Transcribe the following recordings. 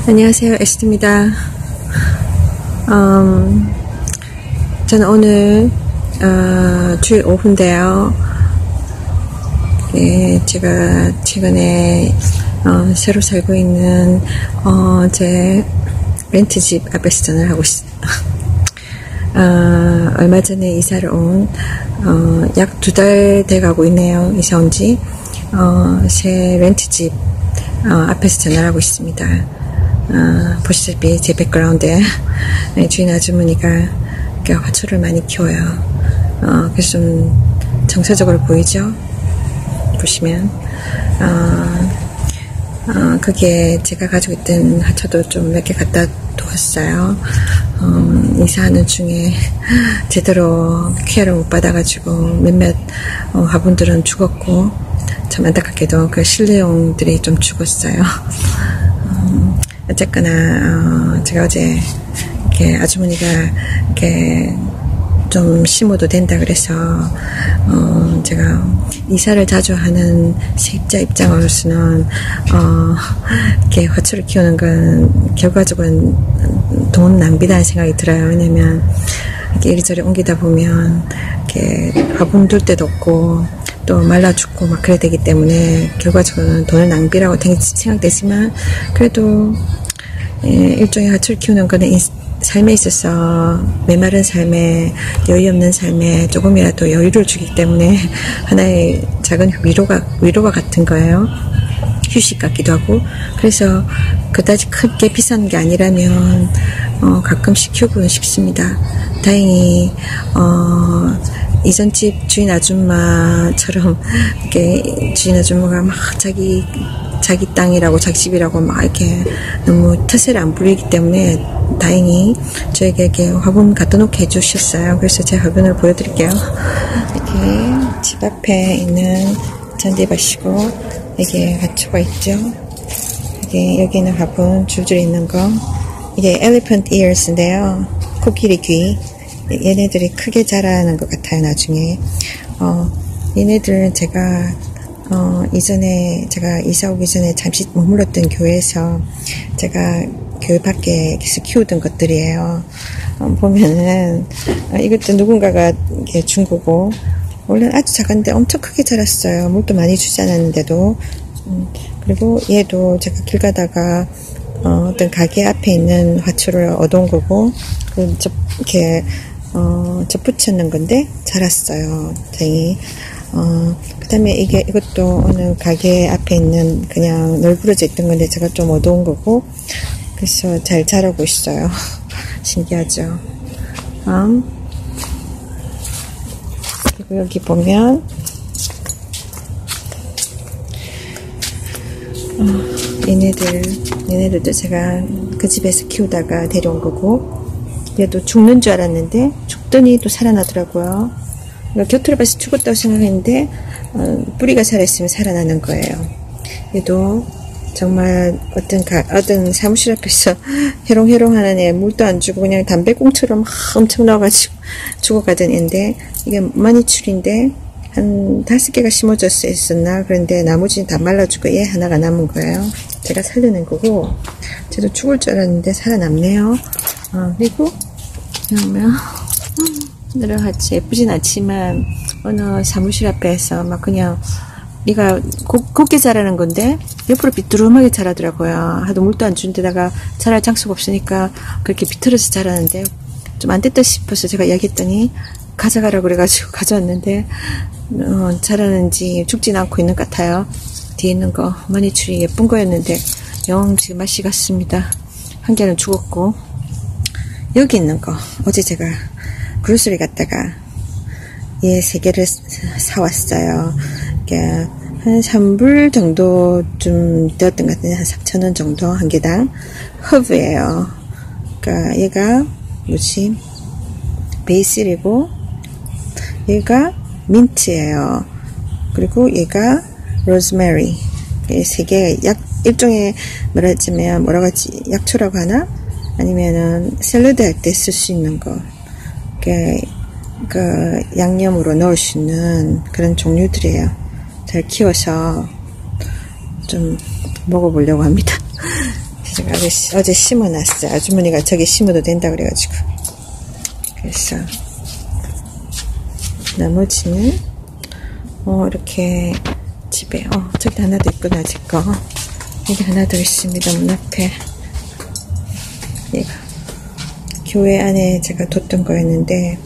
안녕하세요, 에스트입니다. 저는 오늘 주일 오후인데요. 예, 제가 최근에 새로 살고 있는 제 렌트집 앞에서 전화를 하고 있습니다. 얼마 전에 이사를 온 약 2달 돼가고 있네요. 이사 온 지 새 렌트집 앞에서 전화를 하고 있습니다. 보시다시피 제 백그라운드에 주인 아주머니가 화초를 많이 키워요. 그래서 좀 정서적으로 보이죠? 보시면 그게 제가 가지고 있던 화초도 좀 몇 개 갖다 두었어요. 이사하는 중에 제대로 케어를 못 받아가지고 몇몇 화분들은 죽었고, 참 안타깝게도 그 실내용들이 좀 죽었어요. 어쨌거나 제가 어제 이렇게 아주머니가 이렇게 좀 심어도 된다 그래서 제가 이사를 자주 하는 세입자 입장으로서는 이렇게 화초를 키우는 건 결과적으로는 돈 낭비라는 생각이 들어요. 왜냐면 이렇게 이리저리 옮기다 보면 이렇게 화분 둘 데도 없고 또 말라 죽고 막 그래야 되기 때문에 결과적으로는 돈을 낭비라고 생각되지만, 그래도 일종의 화초를 키우는 거는 삶에 있어서 메마른 삶에, 여유 없는 삶에 조금이라도 여유를 주기 때문에 하나의 작은 위로가 같은 거예요. 휴식 같기도 하고. 그래서 그다지 크게 비싼 게 아니라면 가끔씩 키우고는 싶습니다. 다행히 이전 집 주인 아줌마처럼 이렇게 주인 아줌마가 막 자기 땅이라고 자기 집이라고 막 이렇게 너무 터세를 안 부리기 때문에 다행히 저에게 이렇게 화분 갖다 놓게 해주셨어요. 그래서 제가 화분을 보여드릴게요. 이렇게 집 앞에 있는 잔디밭이고, 이게 화초가 있죠. 여기 있는 화분 줄줄이 있는 거, 이게 elephant ears인데요. 코끼리 귀. 얘네들이 크게 자라는 것 같아요, 나중에. 얘네들은 제가 이전에 제가 이사 오기 전에 잠시 머물렀던 교회에서 제가 교회 밖에서 키우던 것들이에요. 보면은 이것도 누군가가 이렇게 준 거고, 원래는 아주 작은데 엄청 크게 자랐어요. 물도 많이 주지 않았는데도. 그리고 얘도 제가 길 가다가 어떤 가게 앞에 있는 화초를 얻어온 거고, 이렇게 접붙였는 건데 자랐어요. 다행히. 그 다음에 이것도 어느 가게 앞에 있는 그냥 널브러져 있던 건데 제가 좀 얻어온 거고, 그래서 잘 자라고 있어요. 신기하죠. 그리고 여기 보면 얘네들도 제가 그 집에서 키우다가 데려온 거고, 얘도 죽는 줄 알았는데 죽더니 또 살아나더라고요. 곁으로 봐서 죽었다고 생각했는데 뿌리가 살아있으면 살아나는 거예요. 얘도 정말 어떤 사무실 앞에서 해롱해롱하는 애, 물도 안 주고 그냥 담배꽁초로 막 엄청 넣어가지고 죽어가던 애인데, 이게 마니출인데 한 5개가 심어졌어 있었나. 그런데 나머지는 다 말라주고 얘 하나가 남은 거예요. 제가 살려낸 거고, 쟤도 죽을 줄 알았는데 살아남네요. 그리고 그러면 여러 가지 예쁘진 않지만 어느 사무실 앞에서 막 그냥 얘가 곱게 자라는 건데 옆으로 비뚤음하게 자라더라고요. 하도 물도 안 준 데다가 자랄 장소가 없으니까 그렇게 비틀어서 자라는데 좀 안 됐다 싶어서 제가 이야기했더니 가져가라고 그래가지고 가져왔는데 자라는지 죽진 않고 있는 것 같아요. 뒤에 있는 거 마니출이 예쁜 거였는데 영 지금 맛이 갔습니다. 한 개는 죽었고, 여기 있는 거 어제 제가 그로스리 갔다가 얘 3개를 사왔어요. 한 3불 정도 좀 되었던 것 같은데, 한 3,000원 정도 한 개당. 허브예요. 그러니까 얘가 베이실이고, 얘가 민트예요. 그리고 얘가 로즈메리. 이 3개 일종의 뭐라고 하지, 약초라고 하나? 아니면은 샐러드 할 때 쓸 수 있는 거. 그 양념으로 넣을 수 있는 그런 종류들이에요. 잘 키워서 좀 먹어보려고 합니다. 제가 어제 심어놨어요. 아주머니가 저기 심어도 된다 그래가지고. 그래서 나머지는 이렇게 집에 저기 하나 더 있구나. 제거 여기 하나 더 있습니다. 문 앞에. 얘가 교회 안에 제가 뒀던 거였는데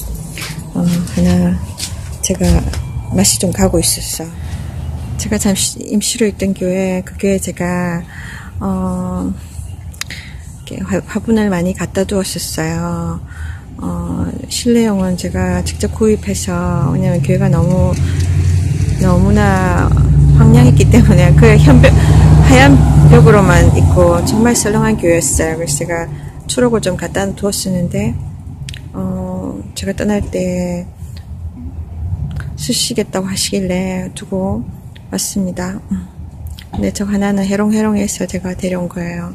하나 제가 맛이 좀 가고 있었어. 제가 잠시 임시로 있던 교회, 그 교회 제가 화분을 많이 갖다 두었었어요. 실내용은 제가 직접 구입해서, 왜냐면 교회가 너무나 황량했기 때문에 그 하얀 벽으로만 있고 정말 썰렁한 교회였어요. 그래서 제가 초록을 좀 갖다 두었었는데 제가 떠날 때 쓰시겠다고 하시길래 두고 왔습니다. 근데 저 하나는 해롱해롱해서 제가 데려온 거예요.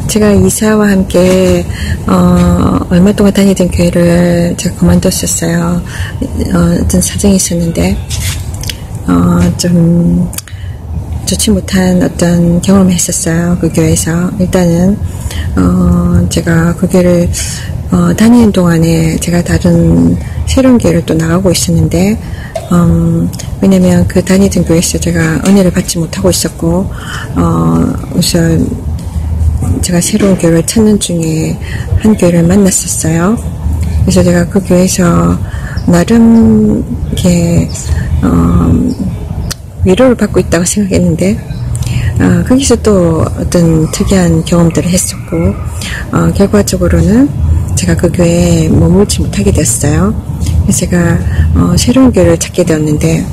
제가 이사와 함께 얼마 동안 다니던 교회를 제가 그만뒀었어요. 어떤 사정이 있었는데 좀 좋지 못한 어떤 경험을 했었어요. 그 교회에서. 일단은 제가 그 교회를 다니는 동안에 제가 다른 새로운 교회를 또 나가고 있었는데 왜냐면 그 다니던 교회에서 제가 은혜를 받지 못하고 있었고 우선 제가 새로운 교회를 찾는 중에 한 교회를 만났었어요. 그래서 제가 그 교회에서 나름 이렇게 위로를 받고 있다고 생각했는데 거기서 또 어떤 특이한 경험들을 했었고 결과적으로는 제가 그 교회에 머물지 못하게 됐어요. 그래서 제가 새로운 교회를 찾게 되었는데,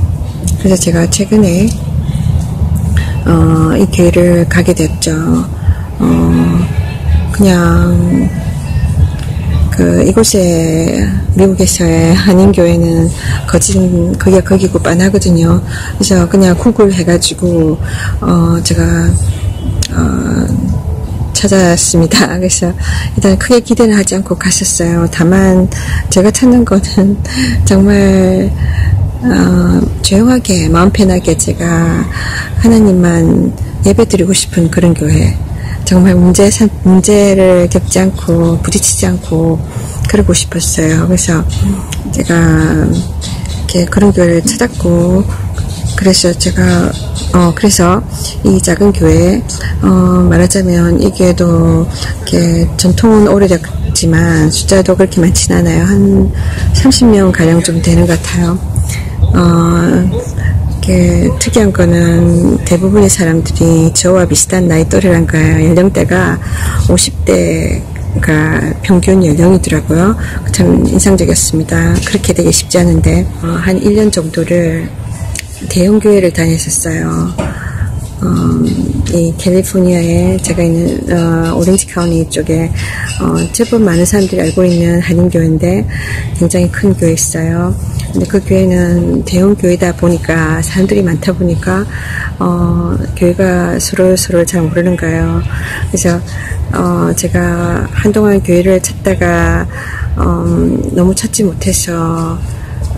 그래서 제가 최근에 이 교회를 가게 됐죠. 그냥 이곳에 미국에서의 한인교회는 거기가 거기고 빤하거든요. 그래서 그냥 구글 해가지고 제가 찾았습니다. 그래서 일단 크게 기대는 하지 않고 갔었어요. 다만 제가 찾는 거는 정말 조용하게 마음 편하게 제가 하나님만 예배드리고 싶은 그런 교회, 정말 문제를 겪지 않고 부딪히지 않고 그러고 싶었어요. 그래서 제가 이렇게 그런 교회를 찾았고, 그래서 제가 그래서 이 작은 교회 말하자면 이 교회도 이렇게 전통은 오래됐지만 숫자도 그렇게 많진 않아요. 한 30명 가량 좀 되는 것 같아요. 이렇게 특이한 거는 대부분의 사람들이 저와 비슷한 나이 또래란 거예요. 연령대가 50대가 평균 연령이더라고요. 참 인상적이었습니다. 그렇게 되게 쉽지 않은데 한 1년 정도를 대형 교회를 다녔었어요. 이 캘리포니아에 제가 있는 오렌지 카운티 쪽에 제법 많은 사람들이 알고 있는 한인교회인데 굉장히 큰 교회였어요. 근데 그 교회는 대형 교회다 보니까 사람들이 많다 보니까 교회가 서로 잘 모르는 거예요. 그래서 제가 한동안 교회를 찾다가 너무 찾지 못해서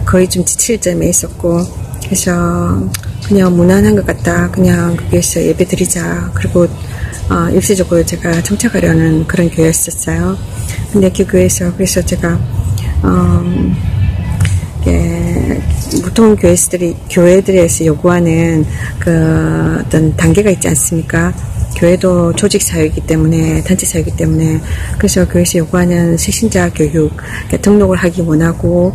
거의 좀 지칠 점에 있었고, 그래서 그냥 무난한 것 같다. 그냥 그 교회에서 예배 드리자. 그리고 일시적으로 제가 정착하려는 그런 교회였었어요. 근데 그 교회에서 그래서 제가 보통 교회들에서 요구하는 그 어떤 단계가 있지 않습니까? 교회도 조직 사회이기 때문에, 단체 사회이기 때문에, 그래서 교회에서 요구하는 새신자 교육, 등록을 하기 원하고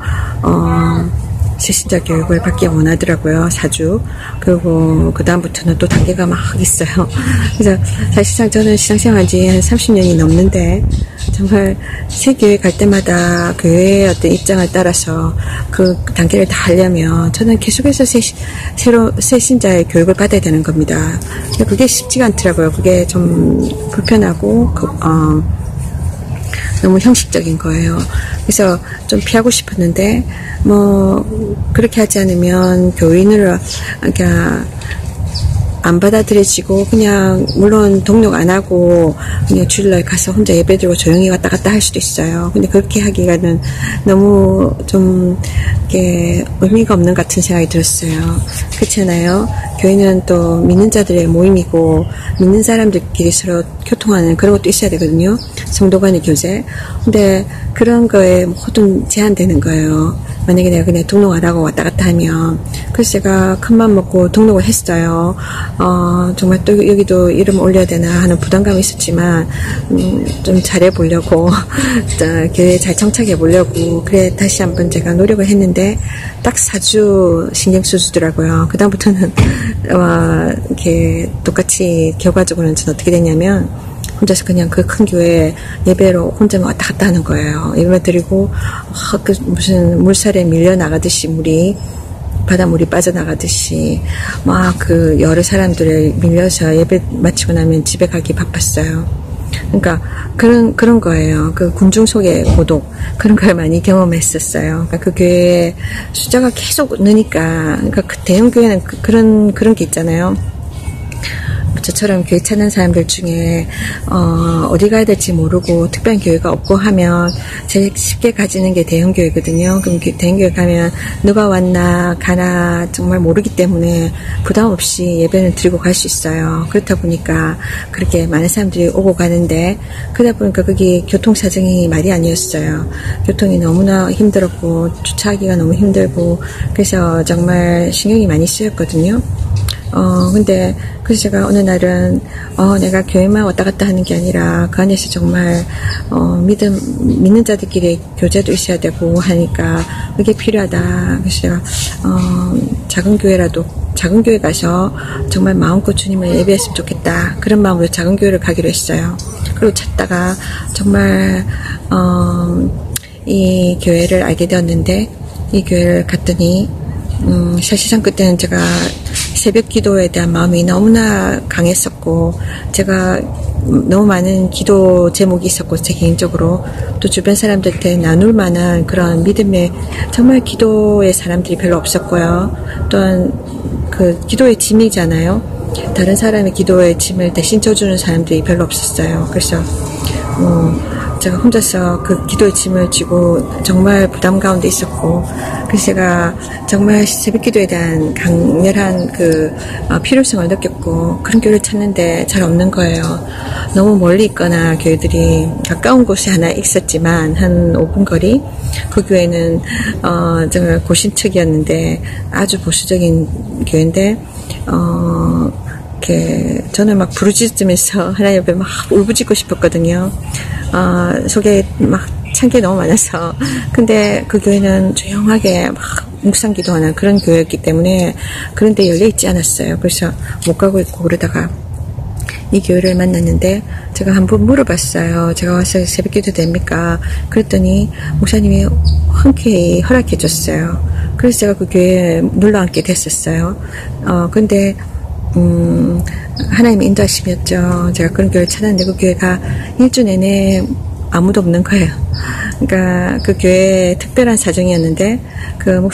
새신자 교육을 받기 원하더라고요. 4주. 그리고 그 다음부터는 또 단계가 막 있어요. 그래서 사실상 저는 신앙생활 한 지 한 30년이 넘는데 정말 새 교회 갈 때마다 교회의 어떤 입장을 따라서 그 단계를 다 하려면 저는 계속해서 새신자의 교육을 받아야 되는 겁니다. 그게 쉽지가 않더라고요. 그게 좀 불편하고 너무 형식적인 거예요. 그래서 좀 피하고 싶었는데 그렇게 하지 않으면 교인으로, 그러니까 안 받아들여지고 그냥 물론 등록 안 하고 그냥 주일날 가서 혼자 예배드리고 조용히 왔다 갔다 할 수도 있어요. 근데 그렇게 하기가는 너무 좀 이게 의미가 없는 같은 생각이 들었어요. 그렇잖아요. 교회는 또 믿는 자들의 모임이고 믿는 사람들끼리 서로 교통하는 그런 것도 있어야 되거든요. 성도 간의 교제. 근데 그런 거에 모든 제한되는 거예요. 만약에 내가 그냥 등록 안 하고 왔다 갔다 하면. 그래서 제가 큰맘 먹고 등록을 했어요. 정말 또 여기도 이름 올려야 되나 하는 부담감이 있었지만, 좀 잘해보려고, 교회에 잘 정착해 보려고, 그래, 다시 한번 제가 노력을 했는데, 딱 4주 신경 써주더라고요. 그다음부터는, 이렇게 똑같이 결과적으로는 저는 어떻게 됐냐면, 혼자서 그냥 그 큰 교회 예배로 혼자 왔다 갔다 하는 거예요. 예배 드리고, 무슨 물살에 밀려나가듯이 바닷물이 빠져나가듯이, 여러 사람들을 밀려서 예배 마치고 나면 집에 가기 바빴어요. 그러니까, 그런 거예요. 그 군중 속의 고독. 그런 걸 많이 경험했었어요. 그러니까 그 교회 숫자가 계속 느니까, 그러니까 그 대형 교회는 그런 게 있잖아요. 저처럼 교회 찾는 사람들 중에 어디 가야 될지 모르고 특별한 교회가 없고 하면 제일 쉽게 가지는 게 대형 교회거든요. 그럼 대형 교회 가면 누가 왔나 가나 정말 모르기 때문에 부담 없이 예배를 드리고 갈 수 있어요. 그렇다 보니까 그렇게 많은 사람들이 오고 가는데 그러다 보니까 거기 교통 사정이 말이 아니었어요. 교통이 너무나 힘들었고 주차하기가 너무 힘들고 그래서 정말 신경이 많이 쓰였거든요. 근데, 그래서 제가 어느 날은, 내가 교회만 왔다 갔다 하는 게 아니라, 그 안에서 정말, 믿는 자들끼리 교제도 있어야 되고 하니까, 그게 필요하다. 그래서 제가, 작은 교회 가서 정말 마음껏 주님을 예배했으면 좋겠다. 그런 마음으로 작은 교회를 가기로 했어요. 그리고 찾다가, 정말, 이 교회를 알게 되었는데, 이 교회를 갔더니, 사실상 그때는 제가 새벽 기도에 대한 마음이 너무나 강했었고 제가 너무 많은 기도 제목이 있었고 제 개인적으로 또 주변 사람들한테 나눌 만한 그런 믿음의 정말 기도의 사람들이 별로 없었고요. 또한 그 기도의 짐이잖아요. 다른 사람의 기도의 짐을 대신 져주는 사람들이 별로 없었어요. 그래서 제가 혼자서 그 기도의 짐을 지고 정말 부담 가운데 있었고 그래서 제가 정말 새벽 기도에 대한 강렬한 필요성을 느꼈고 그런 교회를 찾는데 잘 없는 거예요. 너무 멀리 있거나 교회들이 가까운 곳에 하나 있었지만 한 5분 거리 그 교회는 정말 고신측이었는데 아주 보수적인 교회인데 저는 막 부르짖으면서 하나님 옆에 막 울부짖고 싶었거든요. 속에 막 찬 게 너무 많아서. 근데 그 교회는 조용하게 막 묵상 기도하는 그런 교회였기 때문에 그런데 열려있지 않았어요. 그래서 못 가고 있고 그러다가 이 교회를 만났는데 제가 한번 물어봤어요. 제가 와서 새벽 기도 됩니까? 그랬더니 목사님이 흔쾌히 허락해 줬어요. 그래서 제가 그 교회에 눌러앉게 됐었어요. 근데 하나님의 인도하심이었죠. 제가 그런 교회를 찾았는데 그 교회가 일주 내내 아무도 없는 거예요. 그러니까 그 교회에 특별한 사정이었는데 그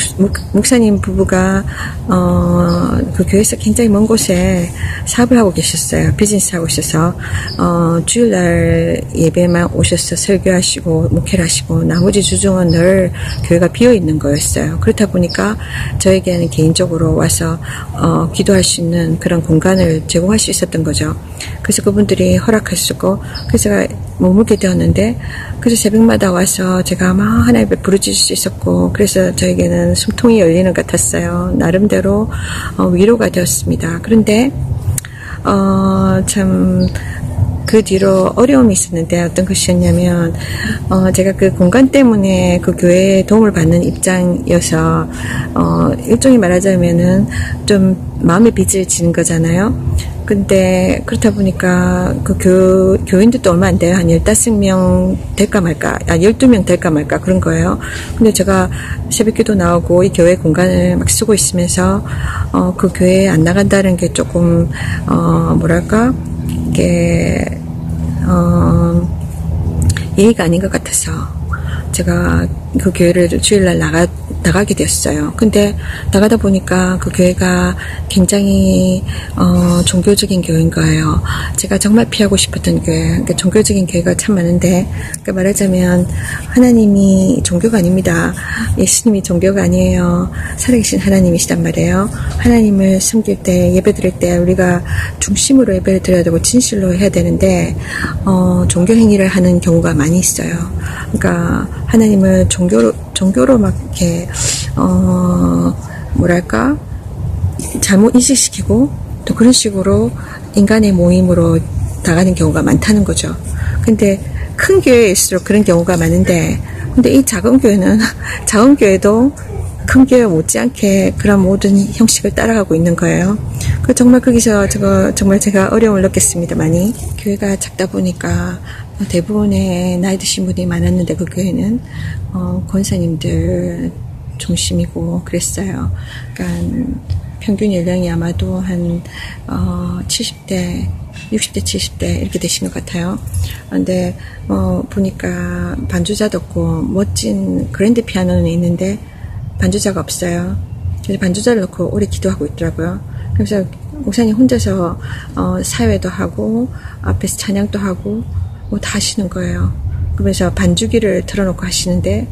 목사님 부부가 그 교회에서 굉장히 먼 곳에 사업을 하고 계셨어요. 비즈니스 하고 있어서 주일날 예배만 오셔서 설교하시고 목회를 하시고 나머지 주중은 늘 교회가 비어 있는 거였어요. 그렇다 보니까 저에게는 개인적으로 와서 기도할 수 있는 그런 공간을 제공할 수 있었던 거죠. 그래서 그분들이 허락하시고 그래서 제가 머물게 되었는데 그래서 새벽마다 와서 제가 막 하나님 앞에 부르짖을 수 있었고 그래서 저에게는 숨통이 열리는 것 같았어요. 나름대로 위로가 되었습니다. 그런데 참 그 뒤로 어려움이 있었는데 어떤 것이었냐면 제가 그 공간 때문에 그 교회에 도움을 받는 입장이어서 일종의 말하자면은 좀 마음의 빚을 지는 거잖아요. 근데 그렇다 보니까 그 교인들도 얼마 안 돼요. 한 15명 될까 말까, 12명 될까 말까 그런 거예요. 근데 제가 새벽기도 나오고 이 교회 공간을 막 쓰고 있으면서 그 교회에 안 나간다는 게 조금 뭐랄까 이게 예의가 아닌 것 같아서 제가 그 교회를 주일날 나가게 되었어요. 근데 나가다 보니까 그 교회가 굉장히 종교적인 교회인 거예요. 제가 정말 피하고 싶었던 교회. 그러니까 종교적인 교회가 참 많은데, 그러니까 말하자면 하나님이 종교가 아닙니다. 예수님이 종교가 아니에요. 살아계신 하나님이시단 말이에요. 하나님을 섬길 때, 예배 드릴 때 우리가 중심으로 예배를 드려야 되고 진실로 해야 되는데 종교 행위를 하는 경우가 많이 있어요. 그러니까 하나님을 종교로 막 이렇게 뭐랄까 잘못 인식시키고 또 그런 식으로 인간의 모임으로 나가는 경우가 많다는 거죠. 근데 큰 교회일수록 그런 경우가 많은데, 근데 이 작은 교회는 작은 교회도 큰 교회 못지않게 그런 모든 형식을 따라가고 있는 거예요. 그 정말 거기서 정말 제가 어려움을 느꼈습니다. 많이. 교회가 작다 보니까 대부분의 나이 드신 분이 많았는데 그 교회는 권사님들 중심이고 그랬어요. 그러니까 평균 연령이 아마도 한 70대, 60대, 70대 이렇게 되신 것 같아요. 근데 보니까 반주자도 없고 멋진 그랜드 피아노는 있는데 반주자가 없어요. 그래서 반주자를 놓고 오래 기도하고 있더라고요. 그래서 목사님 혼자서 사회도 하고 앞에서 찬양도 하고 뭐 다 하시는 거예요. 그러면서 반주기를 틀어놓고 하시는데,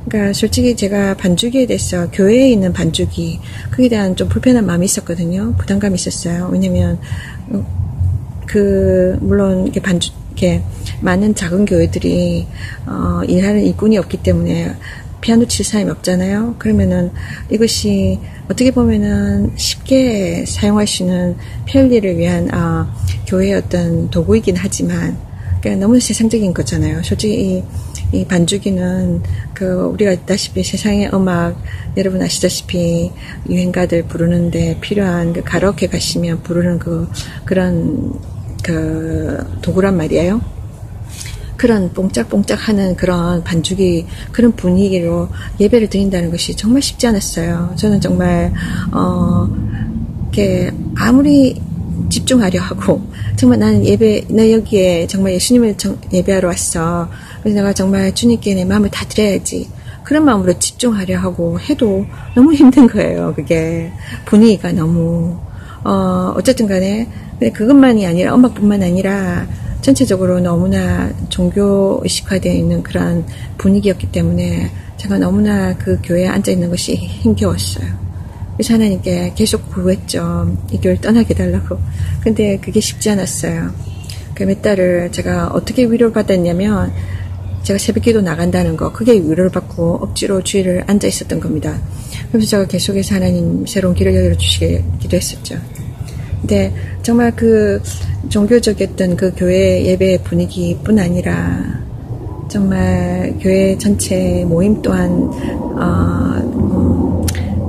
그러니까 솔직히 제가 반주기에 대해서 교회에 있는 반주기 그에 대한 좀 불편한 마음이 있었거든요. 부담감이 있었어요. 왜냐면 물론 이렇게 많은 작은 교회들이 일하는 일꾼이 없기 때문에 피아노 칠 사람이 없잖아요. 그러면은 이것이 어떻게 보면은 쉽게 사용할 수 있는 편리를 위한 교회의 어떤 도구이긴 하지만, 그러니까 너무 세상적인 거잖아요. 솔직히 이 반주기는 우리가 알다시피 세상의 음악, 여러분 아시다시피 유행가들 부르는데 필요한 가라오케 가시면 부르는 그런 도구란 말이에요. 그런 뽕짝뽕짝 하는 그런 반주기, 그런 분위기로 예배를 드린다는 것이 정말 쉽지 않았어요. 저는 정말, 아무리 집중하려 하고, 정말 나는 나 여기에 정말 예수님을 예배하러 왔어. 그래서 내가 정말 주님께 내 마음을 다 드려야지. 그런 마음으로 집중하려 하고 해도 너무 힘든 거예요. 그게 분위기가 너무, 어쨌든 간에, 근데 그것만이 아니라, 음악뿐만 아니라, 전체적으로 너무나 종교의식화되어 있는 그런 분위기였기 때문에 제가 너무나 그 교회에 앉아있는 것이 힘겨웠어요. 그래서 하나님께 계속 구했죠. 이 교회를 떠나게 해달라고. 근데 그게 쉽지 않았어요. 그 몇 달을 제가 어떻게 위로를 받았냐면, 제가 새벽기도 나간다는 거, 그게 위로를 받고 억지로 주일을 앉아있었던 겁니다. 그래서 제가 계속해서 하나님 새로운 길을 열어주시게 기도했었죠. 근데 정말 종교적이었던 그 교회 예배 분위기뿐 아니라 정말 교회 전체 모임 또한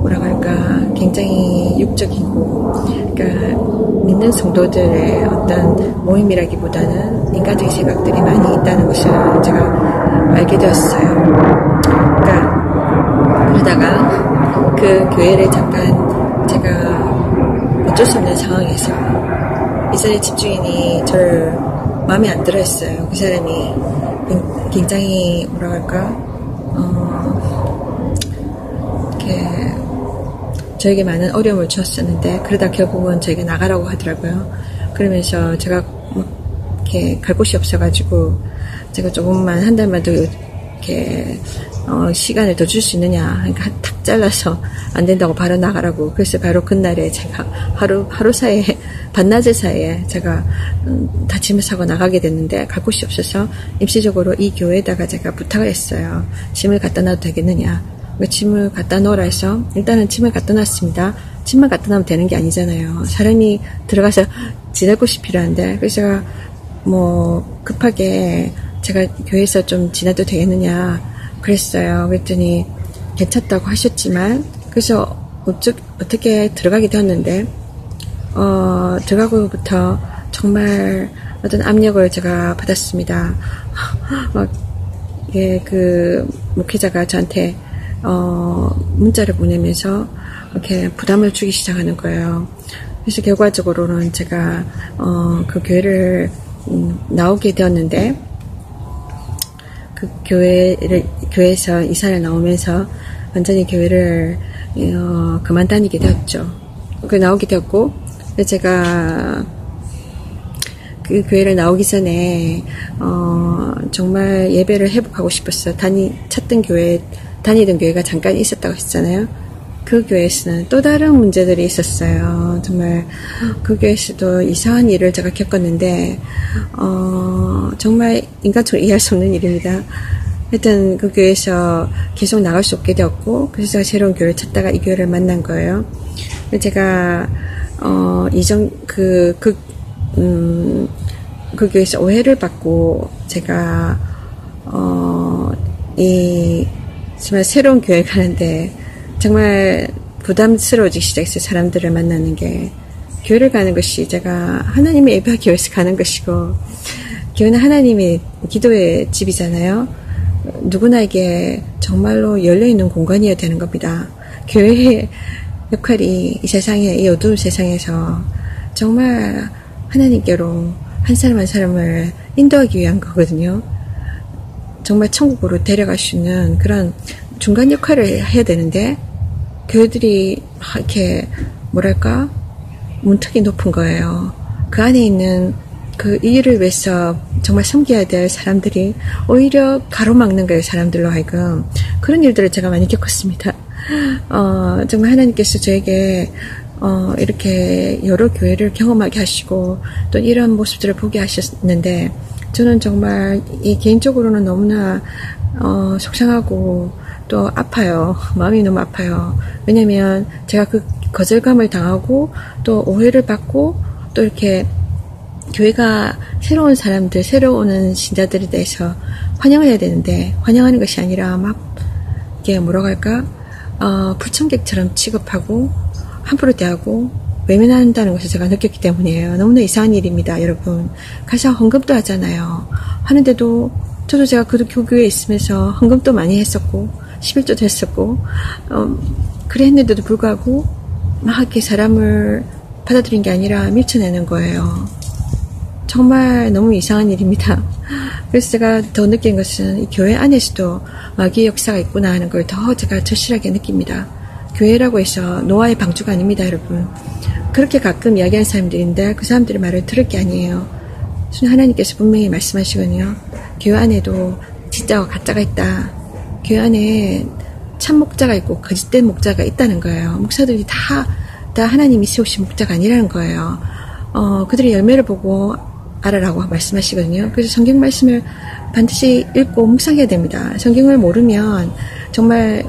뭐라고 할까 굉장히 육적이고, 그러니까 믿는 성도들의 어떤 모임이라기보다는 인간적인 생각들이 많이 있다는 것을 제가 알게 되었어요. 그러다가 그 교회를 잠깐 제가 어쩔 수 없는 상황에서 이 사람의 집주인이 저를 마음에 안 들어 했어요. 그 사람이 굉장히 뭐라 할까 이렇게 저에게 많은 어려움을 주었었는데, 그러다 결국은 저에게 나가라고 하더라고요. 그러면서 제가 이렇게 갈 곳이 없어가지고 제가 조금만 한 달만 더 이렇게 시간을 더 줄 수 있느냐, 그러니까 탁 잘라서 안 된다고 바로 나가라고. 그래서 바로 그날에 제가 하루 사이에, 반나절 사이에 제가 다 짐을 사고 나가게 됐는데, 갈 곳이 없어서 임시적으로 이 교회에다가 제가 부탁을 했어요. 짐을 갖다 놔도 되겠느냐. 짐을 갖다 놓으라 해서 일단은 짐을 갖다 놨습니다. 짐만 갖다 놓으면 되는 게 아니잖아요. 사람이 들어가서 지낼 곳이 필요한데, 그래서 제가 급하게 제가 교회에서 좀 지내도 되겠느냐 그랬어요. 그랬더니 괜찮다고 하셨지만, 그래서 어떻게 들어가게 되었는데, 들어가고부터 정말 어떤 압력을 제가 받았습니다. 목회자가 저한테 문자를 보내면서 이렇게 부담을 주기 시작하는 거예요. 그래서 결과적으로는 제가 그 교회를 나오게 되었는데, 그 교회에서 이사를 나오면서 완전히 교회를 그만 다니게 되었죠. 나오게 되었고, 제가 그 교회를 나오기 전에 정말 예배를 회복하고 싶었어요. 다니던 교회가 잠깐 있었다고 했잖아요. 그 교회에서는 또 다른 문제들이 있었어요. 정말 그 교회에서도 이상한 일을 제가 겪었는데 정말 인간적으로 이해할 수 없는 일입니다. 하여튼 그 교회에서 계속 나갈 수 없게 되었고, 그래서 제가 새로운 교회를 찾다가 이 교회를 만난 거예요. 제가 그 교회에서 오해를 받고 제가 정말 새로운 교회 가는데 정말 부담스러워지기 시작했어요. 사람들을 만나는 게. 교회를 가는 것이 제가 하나님의 예배하기 위해서 가는 것이고, 교회는 하나님의 기도의 집이잖아요. 누구나에게 정말로 열려있는 공간이어야 되는 겁니다. 교회의 역할이 이 세상에, 이 어두운 세상에서 정말 하나님께로 한 사람 한 사람을 인도하기 위한 거거든요. 정말 천국으로 데려갈 수 있는 그런 중간 역할을 해야 되는데, 교회들이 이렇게 뭐랄까 문턱이 높은 거예요. 그 안에 있는 그 일을 위해서 정말 섬겨야 될 사람들이 오히려 가로막는 거예요. 사람들로 하여금. 그런 일들을 제가 많이 겪었습니다. 정말 하나님께서 저에게 이렇게 여러 교회를 경험하게 하시고 또 이런 모습들을 보게 하셨는데, 저는 정말 개인적으로는 너무나 속상하고 또 아파요. 마음이 너무 아파요. 왜냐면 제가 그 거절감을 당하고 또 오해를 받고 또 이렇게 교회가 새로운 사람들, 새로 오는 신자들에 대해서 환영을 해야 되는데, 환영하는 것이 아니라 막 이게 뭐라고 할까, 불청객처럼 취급하고 함부로 대하고 외면한다는 것을 제가 느꼈기 때문이에요. 너무나 이상한 일입니다, 여러분. 가서 헌금도 하잖아요. 하는데도 저도 제가 그 교회에 있으면서 헌금도 많이 했었고 11조도 했었고 그랬는데도 불구하고 막 이렇게 사람을 받아들인 게 아니라 밀쳐내는 거예요. 정말 너무 이상한 일입니다. 그래서 제가 더 느낀 것은 이 교회 안에서도 마귀의 역사가 있구나 하는 걸 더 제가 절실하게 느낍니다. 교회라고 해서 노아의 방주가 아닙니다, 여러분. 그렇게 가끔 이야기하는 사람들인데 그 사람들의 말을 들을 게 아니에요. 하나님께서 분명히 말씀하시거든요. 교회 안에도 진짜와 가짜가 있다. 교회 안에 참 목자가 있고 거짓된 목자가 있다는 거예요. 목사들이 다 하나님이 세우신 목자가 아니라는 거예요. 그들의 열매를 보고 알아라고 말씀하시거든요. 그래서 성경 말씀을 반드시 읽고 묵상해야 됩니다. 성경을 모르면 정말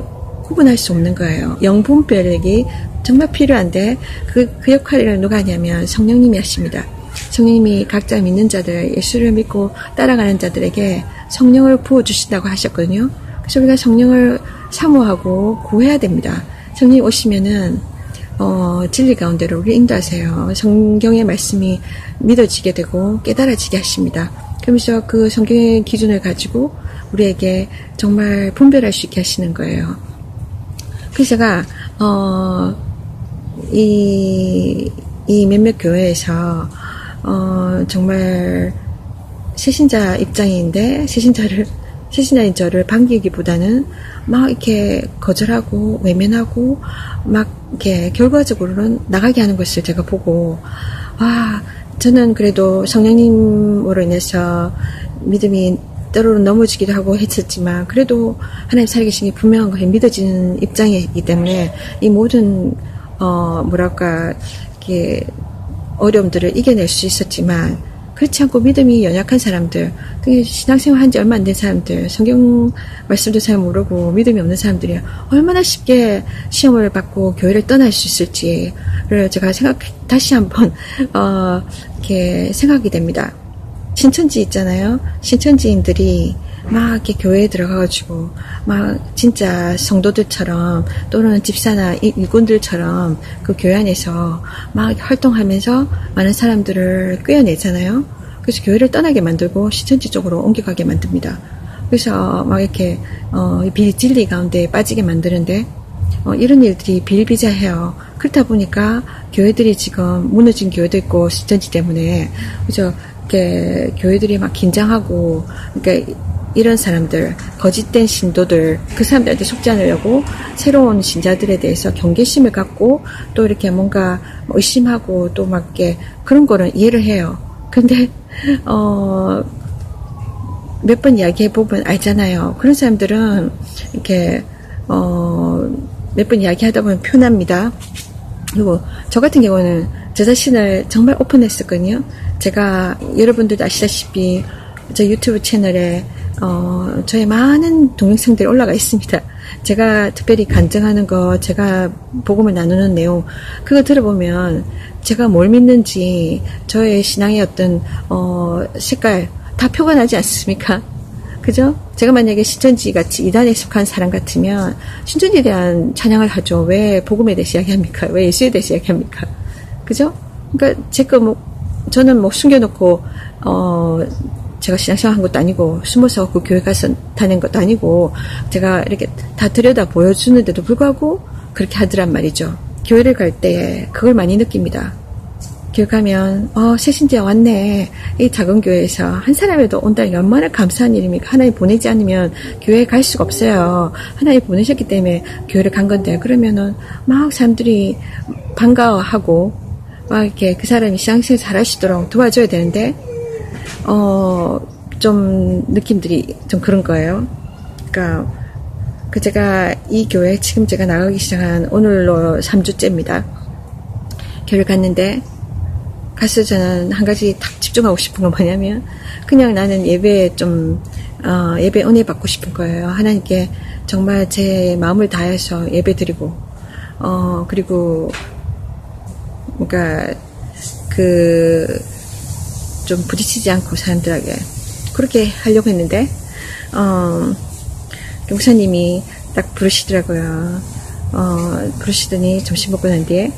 구분할 수 없는 거예요. 영분별력이 정말 필요한데 그 역할을 누가 하냐면 성령님이 하십니다. 성령님이 각자 믿는 자들, 예수를 믿고 따라가는 자들에게 성령을 부어주신다고 하셨거든요. 그래서 우리가 성령을 사모하고 구해야 됩니다. 성령이 오시면은 진리 가운데로 우리 인도하세요. 성경의 말씀이 믿어지게 되고 깨달아지게 하십니다. 그러면서 그 성경의 기준을 가지고 우리에게 정말 분별할 수 있게 하시는 거예요. 그래서 제가 이 몇몇 교회에서 정말 새신자 입장인데 새신자인 저를 반기기보다는 막 이렇게 거절하고 외면하고 막 이렇게 결과적으로는 나가게 하는 것을 제가 보고, 저는 그래도 성령님으로 인해서 믿음이 때로는 넘어지기도 하고 했었지만 그래도 하나님 살아계신 게 분명한 것이 믿어지는 입장이기 때문에 이 모든 이렇게 어려움들을 이겨낼 수 있었지만, 그렇지 않고 믿음이 연약한 사람들, 신앙생활 한지 얼마 안 된 사람들, 성경 말씀도 잘 모르고 믿음이 없는 사람들이 얼마나 쉽게 시험을 받고 교회를 떠날 수 있을지를 제가 다시 한번 이렇게 생각이 됩니다. 신천지 있잖아요. 신천지인들이 막 이렇게 교회에 들어가가지고 막 진짜 성도들처럼 또는 집사나 일꾼들처럼 그 교회 안에서 막 활동하면서 많은 사람들을 꿰어내잖아요. 그래서 교회를 떠나게 만들고 신천지 쪽으로 옮겨가게 만듭니다. 그래서 막 이렇게 비진리 가운데 빠지게 만드는데 이런 일들이 비일비재해요. 그렇다 보니까 교회들이 지금 무너진 교회도 있고 신천지 때문에 그죠. 이렇게 교회들이 막 긴장하고, 그러니까 이런 사람들, 거짓된 신도들, 그 사람들한테 속지 않으려고 새로운 신자들에 대해서 경계심을 갖고 또 이렇게 뭔가 의심하고 또 막 이렇게 그런 거는 이해를 해요. 근데 몇 번 이야기해보면 알잖아요. 그런 사람들은 이렇게 몇 번 이야기하다 보면 표납니다. 그리고 저 같은 경우는 저 자신을 정말 오픈했었거든요. 제가 여러분들도 아시다시피 저 유튜브 채널에 저의 많은 동영상들이 올라가 있습니다. 제가 특별히 간증하는 거, 제가 복음을 나누는 내용, 그거 들어보면 제가 뭘 믿는지 저의 신앙의 어떤 색깔 다 표가 나지 않습니까? 그죠? 제가 만약에 신천지 같이 이단에 속한 사람 같으면 신천지에 대한 찬양을 하죠. 왜 복음에 대해서 이야기합니까? 왜 예수에 대해서 이야기합니까? 그죠? 그러니까 저는 숨겨놓고 제가 신앙생활 한 것도 아니고 숨어서 그 교회 가서 다닌 것도 아니고 제가 이렇게 다 들여다 보여주는데도 불구하고 그렇게 하더란 말이죠. 교회를 갈 때 그걸 많이 느낍니다. 교회 가면 새신자 왔네. 이 작은 교회에서 한 사람이라도 온다는 게 얼마나 감사한 일입니까? 하나님 보내지 않으면 교회에 갈 수가 없어요. 하나님 보내셨기 때문에 교회를 간 건데 그러면은 막 사람들이 반가워하고 막 이렇게 그 사람이 신앙생활 잘할 수 있도록 도와줘야 되는데 좀 느낌들이 좀 그런 거예요. 그러니까 제가 이 교회 지금 제가 나가기 시작한 오늘로 3주째입니다. 교회를 갔는데 가서 저는 한 가지 딱 집중하고 싶은 건 뭐냐면 그냥 나는 예배에 예배 은혜 받고 싶은 거예요. 하나님께 정말 제 마음을 다해서 예배 드리고 그리고 뭔가 좀 부딪히지 않고 사람들에게 그렇게 하려고 했는데 목사님이 딱 부르시더라고요. 부르시더니 점심 먹고 난 뒤에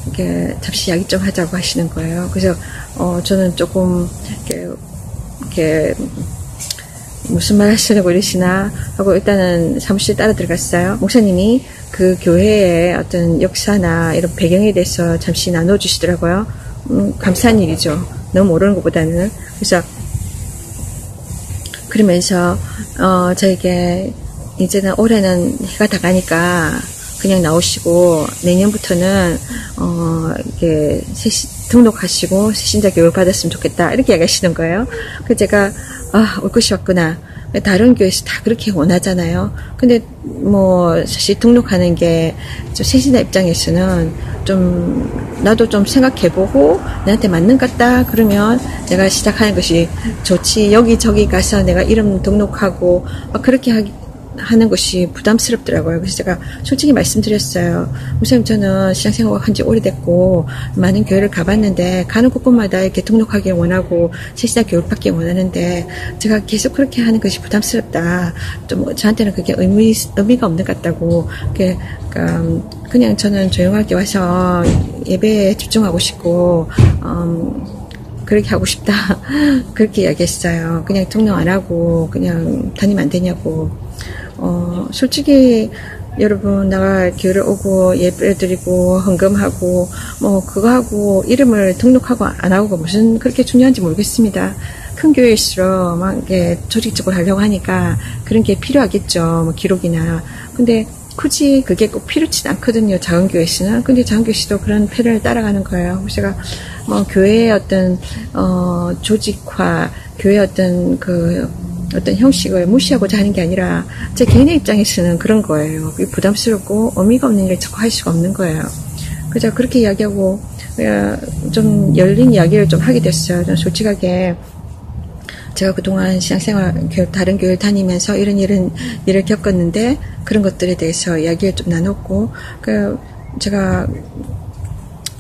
이렇게 잠시 이야기 좀 하자고 하시는 거예요. 그래서 저는 조금 이렇게 무슨 말 하시려고 이러시나 하고 일단은 사무실에 따라 들어갔어요. 목사님이 그 교회의 어떤 역사나 이런 배경에 대해서 잠시 나눠주시더라고요. 감사한 일이죠. 너무 모르는 것보다는. 그래서 그러면서 저에게 이제는 올해는 해가 다 가니까 그냥 나오시고 내년부터는 이렇게 등록하시고 새신자 교육 받았으면 좋겠다 이렇게 얘기하시는 거예요. 그래서 제가 올 것이 왔구나. 다른 교회에서 다 그렇게 원하잖아요. 근데 사실 등록하는 게 좀 새신자 입장에서는 나도 좀 생각해보고 나한테 맞는 것 같다 그러면 내가 시작하는 것이 좋지. 여기저기 가서 내가 이름 등록하고 그렇게 하는 것이 부담스럽더라고요. 그래서 제가 솔직히 말씀드렸어요. 목사님, 저는 신앙생활 한 지 오래됐고 많은 교회를 가봤는데 가는 곳곳마다 이렇게 등록하길 원하고 새신자 교육받기 원하는데 제가 계속 그렇게 하는 것이 부담스럽다. 좀 저한테는 그게 의미가 없는 것 같다고. 그냥 저는 조용하게 와서 예배에 집중하고 싶고 그렇게 하고 싶다. 그렇게 이야기했어요. 그냥 등록 안 하고 그냥 다니면 안 되냐고. 솔직히 여러분 나가 교회를 오고 예배를 드리고 헌금하고 그거 하고 이름을 등록하고 안 하고가 무슨 그렇게 중요한지 모르겠습니다. 큰 교회일수록 막 이게 조직적으로 하려고 하니까 그런 게 필요하겠죠. 기록이나. 근데 굳이 그게 꼭 필요치 않거든요. 작은 교회에서는. 근데 작은 교회에서도 그런 패를 따라가는 거예요. 그래서 제가 교회의 어떤 조직화, 교회의 어떤 어떤 형식을 무시하고자 하는 게 아니라 제 개인의 입장에서는 그런 거예요. 그게 부담스럽고 의미가 없는 일을 자꾸 할 수가 없는 거예요. 그래서 그렇게 이야기하고 좀 열린 이야기를 좀 하게 됐어요. 좀 솔직하게 제가 그동안 신앙생활 다른 교회를 다니면서 이런 일을 겪었는데 그런 것들에 대해서 이야기를 좀 나눴고 제가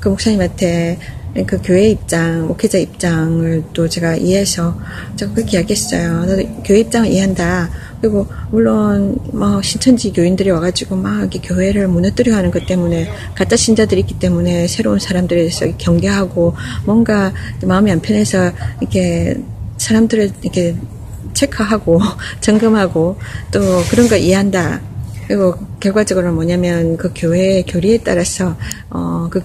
그 목사님한테 그 교회 입장, 목회자 입장을 또 제가 이해해서 제가 그렇게 이야기했어요. 나도 교회 입장을 이해한다. 그리고 물론 신천지 교인들이 와가지고 막 이렇게 교회를 무너뜨려 하는 것 때문에 가짜 신자들이 있기 때문에 새로운 사람들에 대해서 경계하고 뭔가 마음이 안 편해서 이렇게 사람들을 이렇게 체크하고 점검하고 또 그런 거 이해한다. 그리고 결과적으로는 뭐냐면 그 교회의 교리에 따라서 그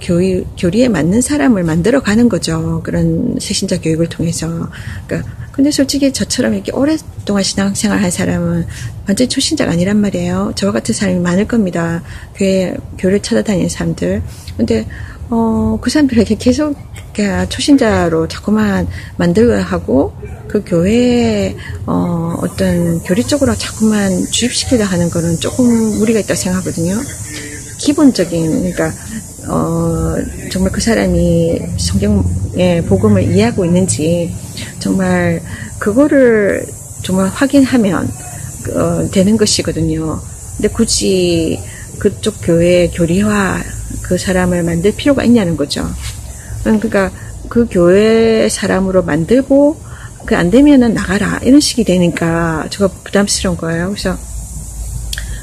교리에 맞는 사람을 만들어 가는 거죠. 그런 새신자 교육을 통해서. 그러니까 근데 솔직히 저처럼 이렇게 오랫동안 신앙생활 한 사람은 완전히 초신자가 아니란 말이에요. 저와 같은 사람이 많을 겁니다. 교회를 찾아다니는 사람들. 근데 그 사람들에게 계속 초신자로 자꾸만 만들어야 하고 그 교회에 어떤 교리 쪽으로 자꾸만 주입시키려 하는 거는 조금 무리가 있다고 생각하거든요. 기본적인 그러니까 정말 그 사람이 성경의 복음을 이해하고 있는지 정말 그거를 정말 확인하면 되는 것이거든요. 근데 굳이 그쪽 교회의 교리화 그 사람을 만들 필요가 있냐는 거죠. 그러니까 그 교회 사람으로 만들고 그 안 되면은 나가라 이런 식이 되니까 제가 부담스러운 거예요. 그래서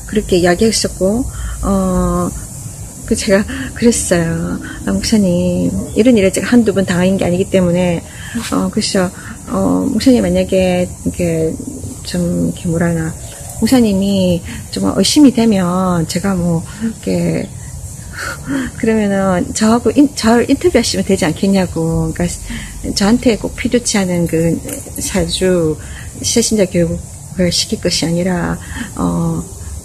그렇게 이야기했었고 그 제가 그랬어요. 목사님 이런 일에 제가 한두 번 당한 게 아니기 때문에 그래서 목사님 만약에 이렇게 좀 이렇게 뭐라나 목사님이 좀 의심이 되면 제가 뭐 이렇게 그러면은 저하고 저를 인터뷰하시면 되지 않겠냐고. 그러니까 저한테 꼭 필요치 않은 그 사주 새신자 교육을 시킬 것이 아니라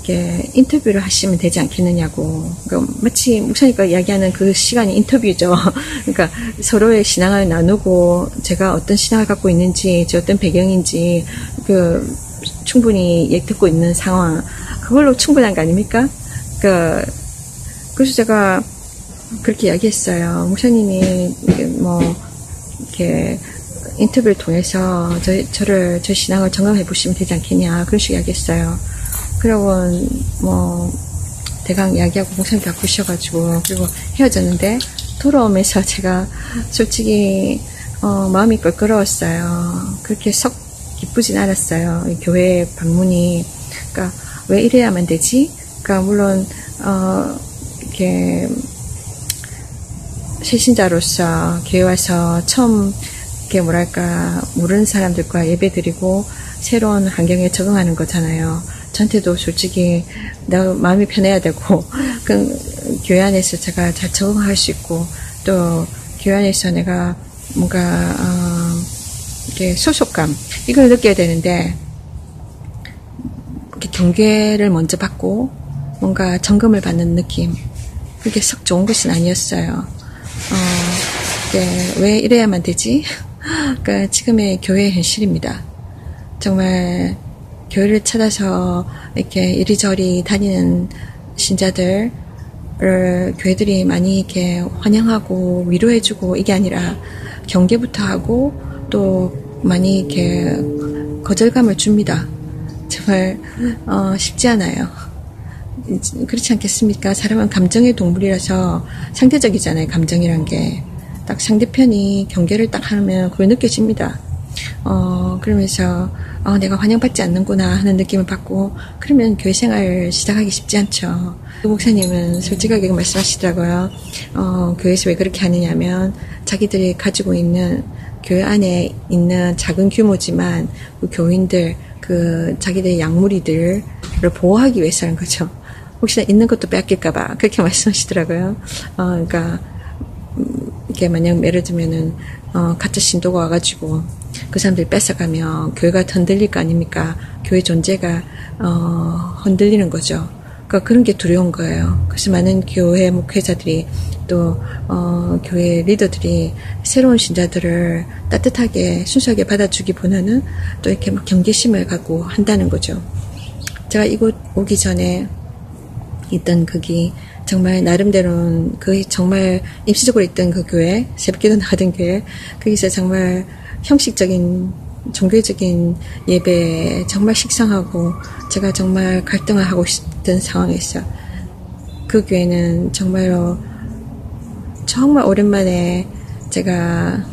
이렇게 인터뷰를 하시면 되지 않겠느냐고. 그러니까 마치 목사님과 이야기하는 그 시간이 인터뷰죠. 그러니까 서로의 신앙을 나누고 제가 어떤 신앙을 갖고 있는지, 제 어떤 배경인지 그 충분히 듣고 있는 상황 그걸로 충분한 거 아닙니까? 그래서 제가 그렇게 이야기했어요. 목사님이 이렇게 인터뷰를 통해서 저 신앙을 점검해 보시면 되지 않겠냐 그런 식으로 이야기했어요. 그러고 대강 이야기하고 목사님 바꾸셔가지고 그리고 헤어졌는데 돌아오면서 제가 솔직히 마음이 껄끄러웠어요. 그렇게 썩 기쁘진 않았어요. 이 교회 방문이. 그러니까 왜 이래야만 되지? 그러니까 물론 이렇게 새신자로서 교회 와서 처음 이렇게 뭐랄까 모르는 사람들과 예배드리고 새로운 환경에 적응하는 거잖아요. 저한테도 솔직히 내가 마음이 편해야 되고 그 교회 안에서 제가 잘 적응할 수 있고 또 교회 안에서 내가 뭔가 이렇게 소속감 이걸 느껴야 되는데 이렇게 경계를 먼저 받고 뭔가 점검을 받는 느낌 그게 썩 좋은 것은 아니었어요. 왜 이래야만 되지? 그러니까 지금의 교회의 현실입니다. 정말 교회를 찾아서 이렇게 이리저리 다니는 신자들을 교회들이 많이 이렇게 환영하고 위로해주고 이게 아니라 경계부터 하고 또 많이 이렇게 거절감을 줍니다. 정말 쉽지 않아요. 그렇지 않겠습니까? 사람은 감정의 동물이라서 상대적이잖아요. 감정이란 게. 딱 상대편이 경계를 딱 하면 그걸 느껴집니다. 그러면서 내가 환영받지 않는구나 하는 느낌을 받고 그러면 교회 생활을 시작하기 쉽지 않죠. 목사님은 솔직하게 말씀하시더라고요. 교회에서 왜 그렇게 하느냐면 자기들이 가지고 있는 교회 안에 있는 작은 규모지만 그 교인들 자기들의 양무리들을 보호하기 위해서라는 거죠. 혹시나 있는 것도 뺏길까봐 그렇게 말씀하시더라고요. 그러니까 이게 만약 예를 들면은 가짜 신도가 와가지고 그 사람들 뺏어가면 교회가 흔들릴 거 아닙니까? 교회 존재가 흔들리는 거죠. 그러니까 그런 게 두려운 거예요. 그래서 많은 교회 목회자들이 또 교회 리더들이 새로운 신자들을 따뜻하게 순수하게 받아주기보다는 또 이렇게 막 경계심을 갖고 한다는 거죠. 제가 이곳 오기 전에 있던 거기 정말 나름대로는 정말 임시적으로 있던 그 교회, 새벽기도 나가던 교회, 거기서 정말 형식적인 종교적인 예배에 정말 식상하고 제가 정말 갈등을 하고 있던 상황에서 그 교회는 정말로 정말 오랜만에 제가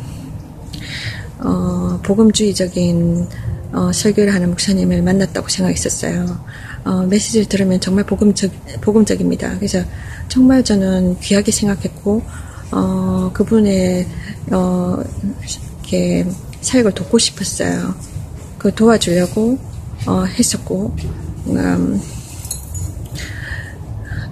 복음주의적인 설교를 하는 목사님을 만났다고 생각했었어요. 메시지를 들으면 정말 복음적입니다. 그래서 정말 저는 귀하게 생각했고 그분의 이렇게 사역을 돕고 싶었어요. 도와주려고 했었고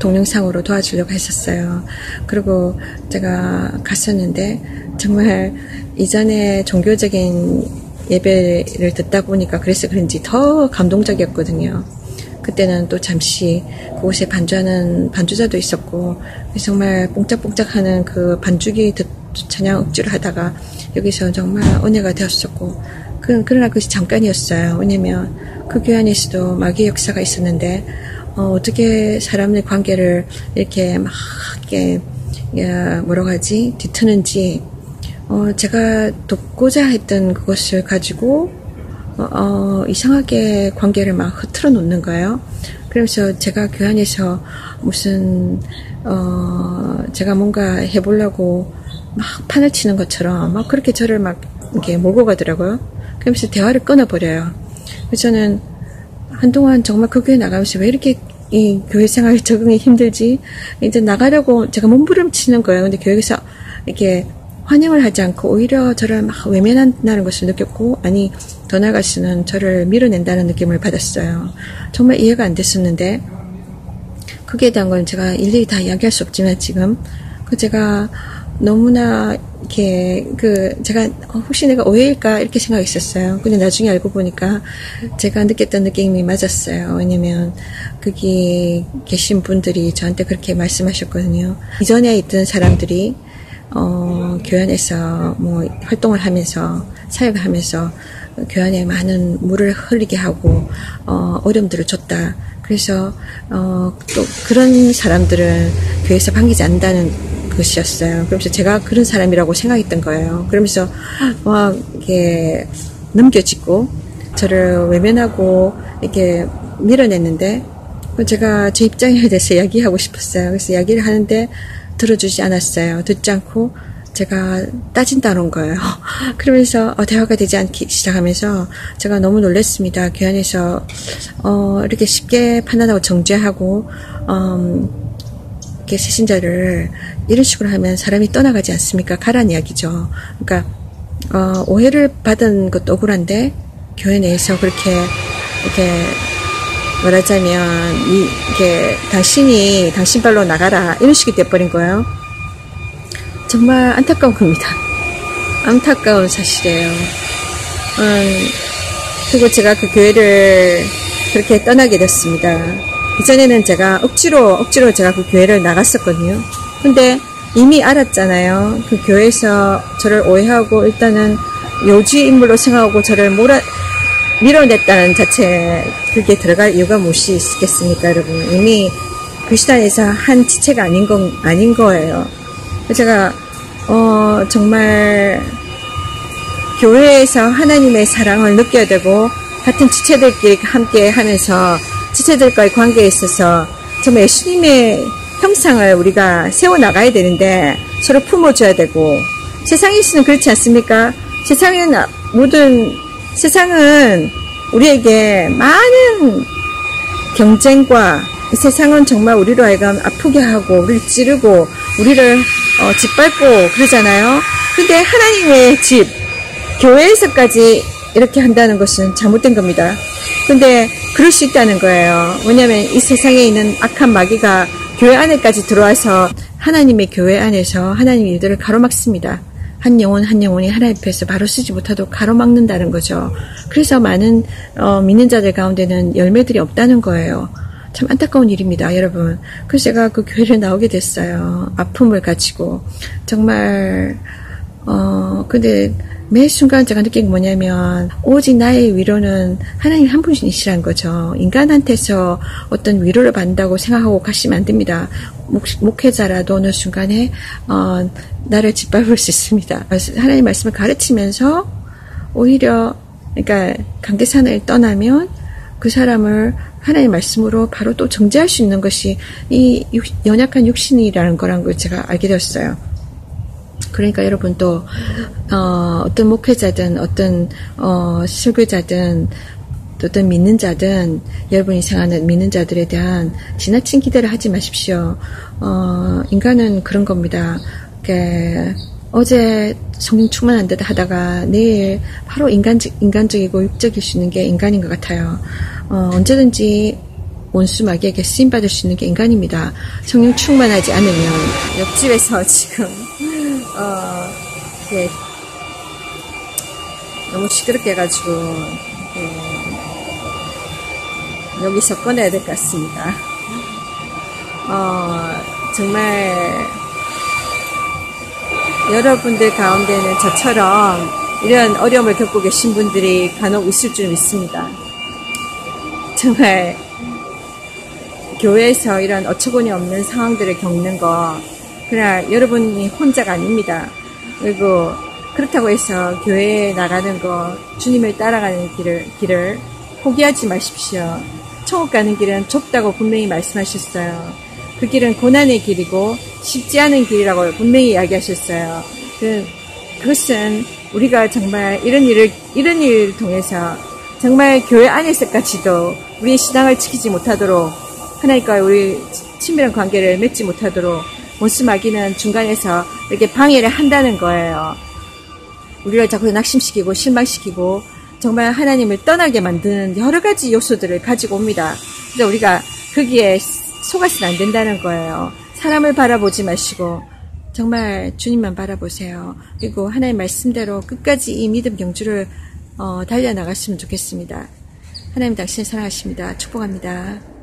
동영상으로 도와주려고 했었어요. 그리고 제가 갔었는데 정말 이전에 종교적인 예배를 듣다 보니까 그래서 그런지 더 감동적이었거든요. 그때는 또 잠시 그곳에 반주하는 반주자도 있었고 정말 뽕짝뽕짝하는 그 반주기 찬양 억지로 하다가 여기서 정말 은혜가 되었었고 그러나 그것이 잠깐이었어요. 왜냐면 그 교회 안에서도 마귀의 역사가 있었는데 어떻게 사람의 관계를 이렇게 막 이렇게 뭐라고 하지 뒤트는지 제가 돕고자 했던 그것을 가지고 이상하게 관계를 막 흐트러 놓는 거예요. 그래서 제가 교회 안에서 무슨 제가 뭔가 해보려고 막 판을 치는 것처럼 막 그렇게 저를 막 이렇게 몰고 가더라고요. 그러면서 대화를 끊어버려요. 그래서 저는 한동안 정말 그 교회 나가면서 왜 이렇게 이 교회 생활 적응이 힘들지? 이제 나가려고 제가 몸부림치는 거예요. 근데 교회에서 이렇게 환영을 하지 않고 오히려 저를 막 외면한다는 것을 느꼈고, 아니 더 나아가서는 저를 밀어낸다는 느낌을 받았어요. 정말 이해가 안 됐었는데 거기에 대한 건 제가 일일이 다 이야기할 수 없지만 지금 제가 너무나 이렇게 제가 혹시 내가 오해일까 이렇게 생각했었어요. 근데 나중에 알고 보니까 제가 느꼈던 느낌이 맞았어요. 왜냐면 거기 계신 분들이 저한테 그렇게 말씀하셨거든요. 이전에 있던 사람들이 교회 안에서 뭐 활동을 하면서 사역을 하면서 교회 안에 많은 물을 흘리게 하고 어려움들을 줬다. 그래서 또 그런 사람들은 교회에서 반기지 않는다는 것이었어요. 그러면서 제가 그런 사람이라고 생각했던 거예요. 그러면서 막 이렇게 넘겨짚고 저를 외면하고 이렇게 밀어냈는데 제가 제 입장에 대해서 이야기하고 싶었어요. 그래서 이야기를 하는데 들어주지 않았어요. 듣지 않고 제가 따진다는 거예요. 그러면서 대화가 되지 않기 시작하면서 제가 너무 놀랐습니다. 교회 안에서 이렇게 쉽게 판단하고 정죄하고 이렇게 새신자를 이런 식으로 하면 사람이 떠나가지 않습니까? 가라는 이야기죠. 그러니까 오해를 받은 것도 억울한데 교회 내에서 그렇게 이렇게 말하자면 이게 당신이 당신 발로 나가라 이런 식이 돼버린 거예요. 정말 안타까운 겁니다. 안타까운 사실이에요. 그리고 제가 그 교회를 그렇게 떠나게 됐습니다. 이전에는 제가 억지로 제가 그 교회를 나갔었거든요. 근데 이미 알았잖아요. 그 교회에서 저를 오해하고 일단은 요지 인물로 생각하고 저를 밀어냈다는 자체, 그게 들어갈 이유가 무엇이 있겠습니까, 여러분? 이미 그 시단에서 한 지체가 아닌 거예요. 제가 정말 교회에서 하나님의 사랑을 느껴야 되고 같은 지체들끼리 함께 하면서 지체들과의 관계에 있어서 정말 예수님의 형상을 우리가 세워나가야 되는데 서로 품어줘야 되고, 세상에서는 그렇지 않습니까? 세상은 우리에게 많은 경쟁과, 세상은 정말 우리로 하여금 아프게 하고 우리를 찌르고 우리를 짓밟고 그러잖아요. 근데 하나님의 집, 교회에서까지 이렇게 한다는 것은 잘못된 겁니다. 근데 그럴 수 있다는 거예요. 왜냐하면 이 세상에 있는 악한 마귀가 교회 안에까지 들어와서 하나님의 교회 안에서 하나님의 일들을 가로막습니다. 한 영혼이 하나님 앞에서 바로 쓰지 못하도록 가로막는다는 거죠. 그래서 많은 믿는 자들 가운데는 열매들이 없다는 거예요. 참 안타까운 일입니다, 여러분. 그래서 제가 그 교회를 나오게 됐어요. 아픔을 가지고. 정말 근데 매 순간 제가 느낀 게 뭐냐면 오직 나의 위로는 하나님 한 분이시란 거죠. 인간한테서 어떤 위로를 받는다고 생각하고 가시면 안 됩니다. 목회자라도 어느 순간에 나를 짓밟을 수 있습니다. 하나님 말씀을 가르치면서 오히려 그러니까 강대산을 떠나면 그 사람을 하나님 말씀으로 바로 또 정죄할 수 있는 것이 이 연약한 육신이라는 거란 걸 제가 알게 되었어요. 그러니까 여러분 또 어떤 목회자든 어떤 설교자든 어떤 믿는 자든 여러분이 생각하는 믿는 자들에 대한 지나친 기대를 하지 마십시오. 인간은 그런 겁니다. 어제 성령 충만한 듯 하다가 내일 바로 인간적이고 육적일 수 있는 게 인간인 것 같아요. 언제든지 원수마귀에게 쓰임받을 수 있는 게 인간입니다. 성령 충만하지 않으면. 옆집에서 지금 예, 너무 시끄럽게 해가지고 여기서 꺼내야 될 것 같습니다. 정말 여러분들 가운데는 저처럼 이런 어려움을 겪고 계신 분들이 간혹 있을 줄 믿습니다. 정말 교회에서 이런 어처구니 없는 상황들을 겪는 거, 그러나 여러분이 혼자가 아닙니다. 그리고 그렇다고 해서 교회에 나가는 거, 주님을 따라가는 길을 포기하지 마십시오. 천국 가는 길은 좁다고 분명히 말씀하셨어요. 그 길은 고난의 길이고 쉽지 않은 길이라고 분명히 이야기하셨어요. 그것은 우리가 정말 이런 일을 통해서 정말 교회 안에서까지도 우리의 신앙을 지키지 못하도록, 하나님과 우리 친밀한 관계를 맺지 못하도록 원수마귀는 중간에서 이렇게 방해를 한다는 거예요. 우리를 자꾸 낙심시키고 실망시키고 정말 하나님을 떠나게 만드는 여러 가지 요소들을 가지고 옵니다. 그래서 우리가 거기에 속아서는 안 된다는 거예요. 사람을 바라보지 마시고 정말 주님만 바라보세요. 그리고 하나님 말씀대로 끝까지 이 믿음 경주를 달려나갔으면 좋겠습니다. 하나님 당신을 사랑하십니다. 축복합니다.